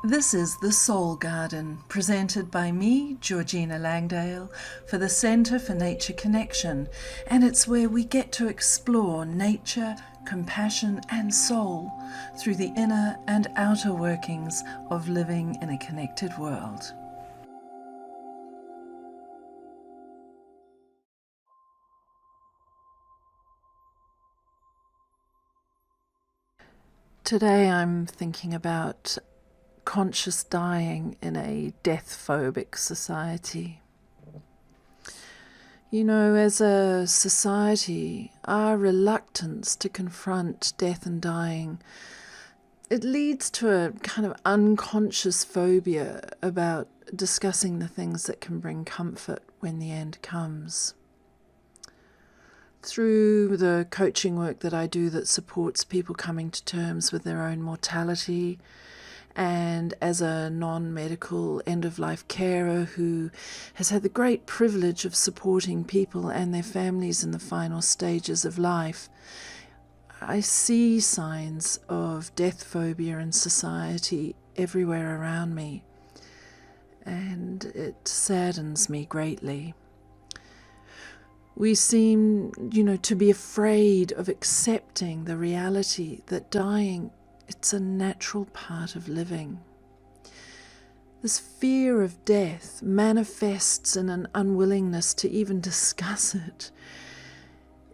This is The Soul Garden, presented by me, Georgina Langdale, for the Centre for Nature Connection, and it's where we get to explore nature, compassion and soul through the inner and outer workings of living in a connected world. Today I'm thinking about conscious dying in a death-phobic society. You know, as a society, our reluctance to confront death and dying, it leads to a kind of unconscious phobia about discussing the things that can bring comfort when the end comes. Through the coaching work that I do that supports people coming to terms with their own mortality, and as a non-medical end-of-life carer who has had the great privilege of supporting people and their families in the final stages of life, I see signs of death phobia in society everywhere around me, and it saddens me greatly. We seem, to be afraid of accepting the reality that dying, it's a natural part of living. This fear of death manifests in an unwillingness to even discuss it.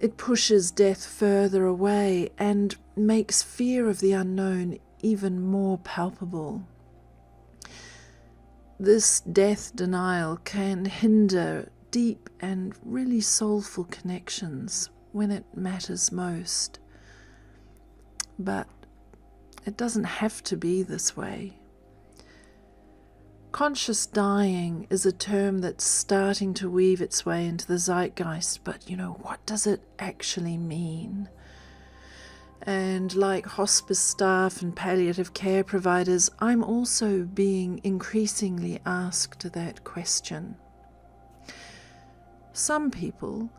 It pushes death further away and makes fear of the unknown even more palpable. This death denial can hinder deep and really soulful connections when it matters most. But it doesn't have to be this way. Conscious dying is a term that's starting to weave its way into the zeitgeist, but what does it actually mean? And like hospice staff and palliative care providers, I'm also being increasingly asked that question. Some people,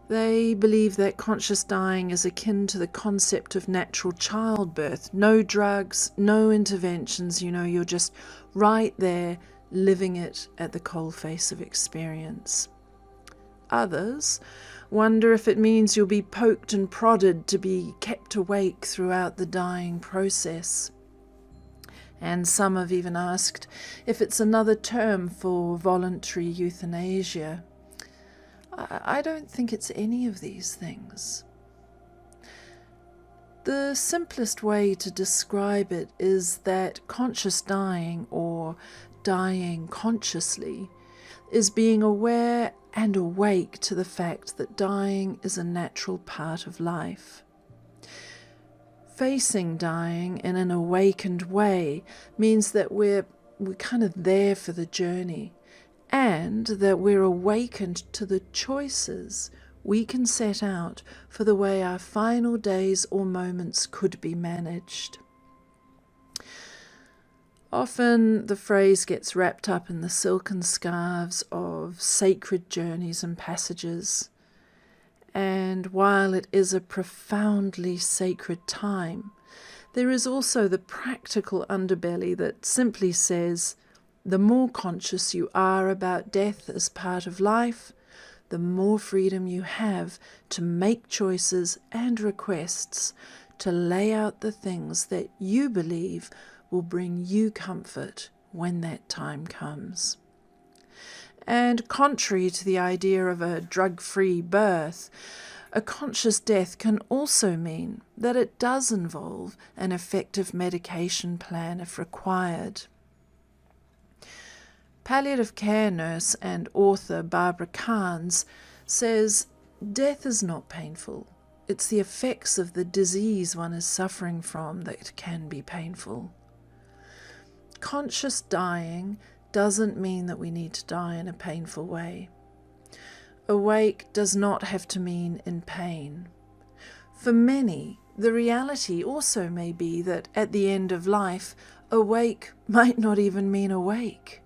they believe that conscious dying is akin to the concept of natural childbirth. No drugs, no interventions, you're just right there living it at the coalface of experience. Others wonder if it means you'll be poked and prodded to be kept awake throughout the dying process. And some have even asked if it's another term for voluntary euthanasia. I don't think it's any of these things. The simplest way to describe it is that conscious dying, or dying consciously, is being aware and awake to the fact that dying is a natural part of life. Facing dying in an awakened way means that we're kind of there for the journey, and that we're awakened to the choices we can set out for the way our final days or moments could be managed. Often the phrase gets wrapped up in the silken scarves of sacred journeys and passages, and while it is a profoundly sacred time, there is also the practical underbelly that simply says, the more conscious you are about death as part of life, the more freedom you have to make choices and requests to lay out the things that you believe will bring you comfort when that time comes. And contrary to the idea of a drug-free birth, a conscious death can also mean that it does involve an effective medication plan if required. Palliative care nurse and author Barbara Carnes says, death is not painful. It's the effects of the disease one is suffering from that can be painful. Conscious dying doesn't mean that we need to die in a painful way. Awake does not have to mean in pain. For many, the reality also may be that at the end of life, awake might not even mean awake.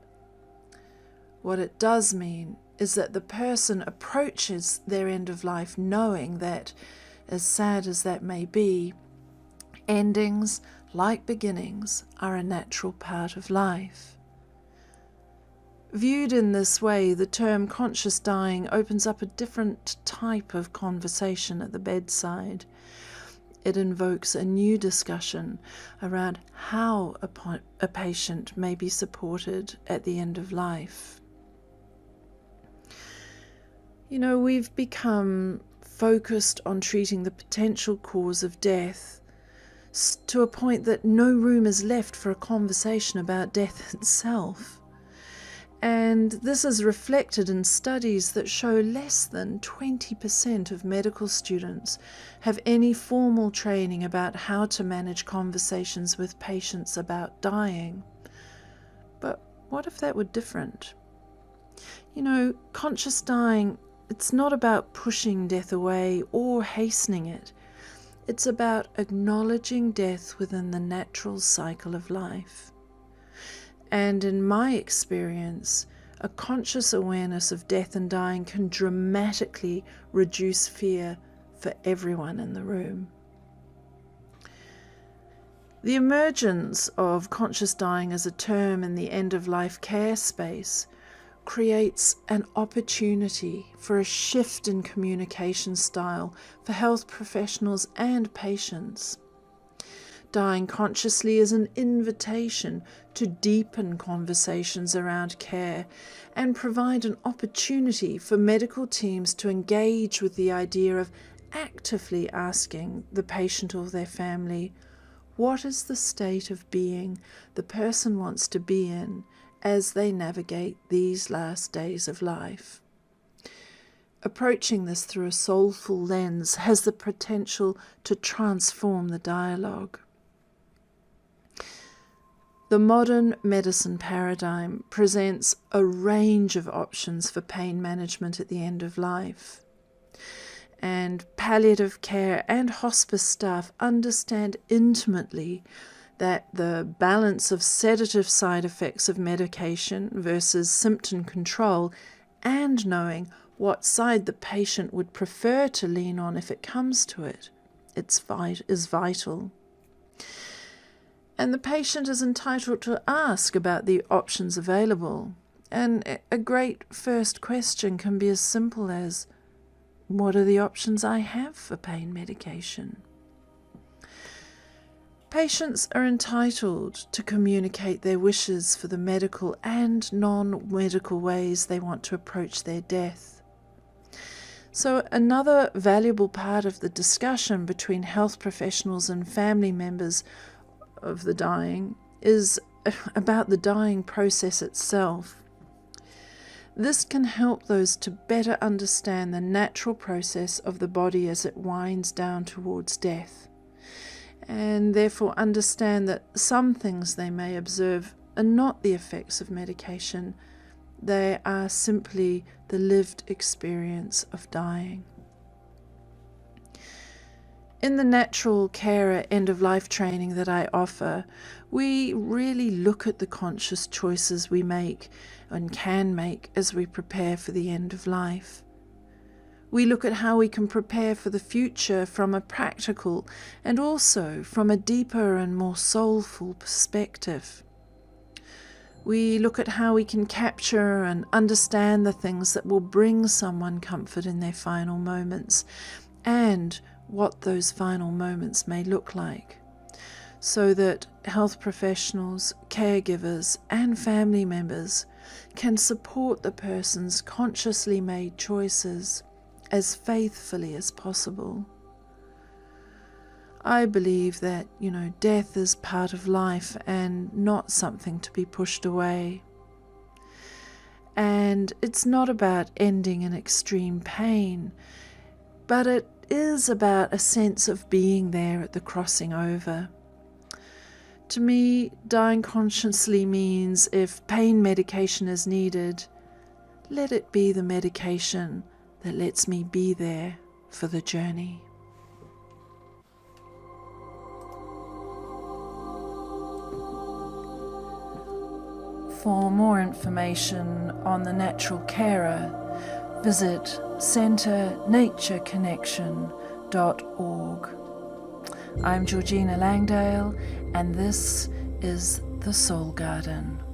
What it does mean is that the person approaches their end of life knowing that, as sad as that may be, Endings, like beginnings, are a natural part of life. Viewed in this way, the term conscious dying opens up a different type of conversation at the bedside. It invokes a new discussion around how a patient may be supported at the end of life. You know, we've become focused on treating the potential cause of death to a point that no room is left for a conversation about death itself. And this is reflected in studies that show less than 20% of medical students have any formal training about how to manage conversations with patients about dying. But what if that were different? You know, conscious dying, it's not about pushing death away or hastening it. It's about acknowledging death within the natural cycle of life. And in my experience, a conscious awareness of death and dying can dramatically reduce fear for everyone in the room. The emergence of conscious dying as a term in the end-of-life care space creates an opportunity for a shift in communication style for health professionals and patients. Dying consciously is an invitation to deepen conversations around care and provide an opportunity for medical teams to engage with the idea of actively asking the patient or their family, what is the state of being the person wants to be in as they navigate these last days of life? Approaching this through a soulful lens has the potential to transform the dialogue. The modern medicine paradigm presents a range of options for pain management at the end of life. And palliative care and hospice staff understand intimately that the balance of sedative side effects of medication versus symptom control, and knowing what side the patient would prefer to lean on if it comes to it, is vital. And the patient is entitled to ask about the options available. And a great first question can be as simple as, what are the options I have for pain medication? Patients are entitled to communicate their wishes for the medical and non-medical ways they want to approach their death. So another valuable part of the discussion between health professionals and family members of the dying is about the dying process itself. This can help those to better understand the natural process of the body as it winds down towards death, and therefore understand that some things they may observe are not the effects of medication, they are simply the lived experience of dying. In the natural carer end-of-life training that I offer, we really look at the conscious choices we make and can make as we prepare for the end of life. We look at how we can prepare for the future from a practical and also from a deeper and more soulful perspective. We look at how we can capture and understand the things that will bring someone comfort in their final moments, and what those final moments may look like, so that health professionals, caregivers, and family members can support the person's consciously made choices as faithfully as possible. I believe that, death is part of life and not something to be pushed away. And it's not about ending in extreme pain, but it is about a sense of being there at the crossing over. To me, dying consciously means if pain medication is needed, let it be the medication that lets me be there for the journey. For more information on the natural carer, visit centernatureconnection.org. I'm Georgina Langdale, and this is The Soul Garden.